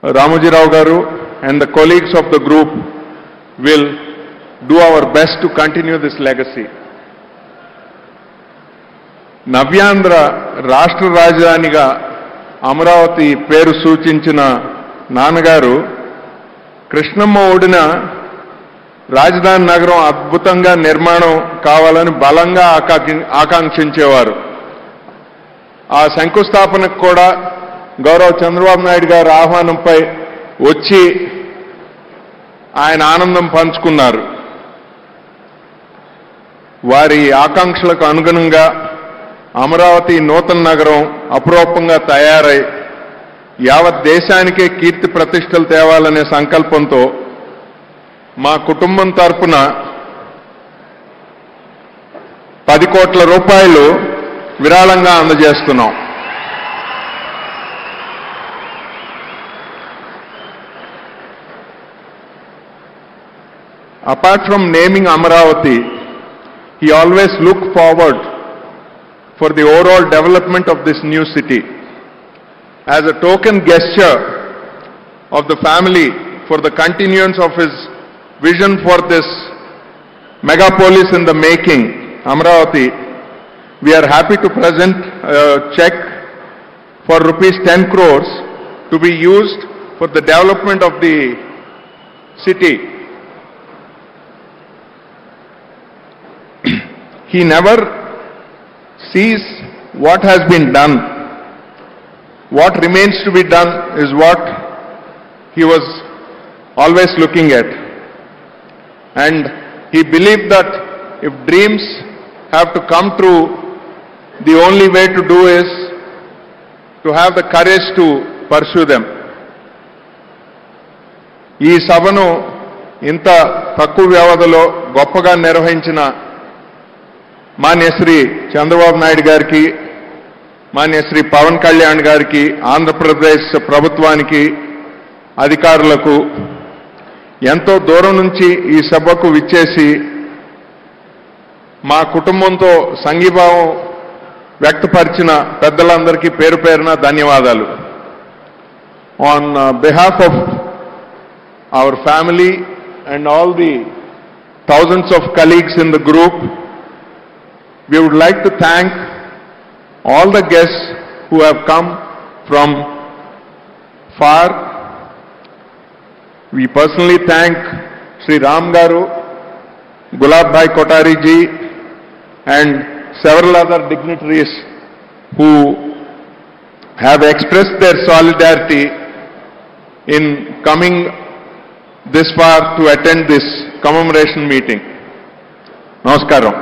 Ramoji Rao Garu and the colleagues of the group will do our best to continue this legacy. నవ్యాంధ్ర రాష్ట్ర రాజధానిగా అమరావతి పేరు సూచించిన నాన్నగారు కృష్ణమ్మ ఒడిన రాజధాని నగరం అద్భుతంగా నిర్మాణం కావాలని బలంగా ఆకాంక్షించేవారు. ఆ శంకుస్థాపనకు కూడా గౌరవ చంద్రబాబు నాయుడు గారి ఆహ్వానంపై వచ్చి ఆయన ఆనందం పంచుకున్నారు. వారి ఆకాంక్షలకు అనుగుణంగా అమరావతి నూతన నగరం అపురూపంగా తయారై యావత్ దేశానికే కీర్తి ప్రతిష్టలు తేవాలనే సంకల్పంతో మా కుటుంబం తరపున 10 కోట్ల రూపాయలు విరాళంగా అందజేస్తున్నాం. Apart from naming Amaravati, he always looked forward for the overall development of this new city. As a token gesture of the family for the continuance of his vision for this megapolis in the making, Amaravati, we are happy to present a check for rupees 10 crores to be used for the development of the city. He never sees what has been done. What remains to be done is what he was always looking at. And he believed that if dreams have to come true, the only way to do is to have the courage to pursue them. ఈ సభను ఇంత తక్కువ వ్యవధిలో గొప్పగా నిర్వహించిన మాన్య శ్రీ చంద్రబాబు నాయుడు గారికి, మాన్య శ్రీ పవన్ కళ్యాణ్ గారికి, ఆంధ్రప్రదేశ్ ప్రభుత్వానికి, అధికారులకు, ఎంతో దూరం నుంచి ఈ సభకు విచ్చేసి మా కుటుంబంతో సంఘీభావం వ్యక్తపరిచిన పెద్దలందరికీ పేరు పేరున ధన్యవాదాలు. On behalf of our family and all the thousands of colleagues in the group, we would like to thank all the guests who have come from far. We personally thank Sri Ram Garu, Gulab Bhai Kotari ji and several other dignitaries who have expressed their solidarity in coming this far to attend this commemoration meeting. Namaskaram.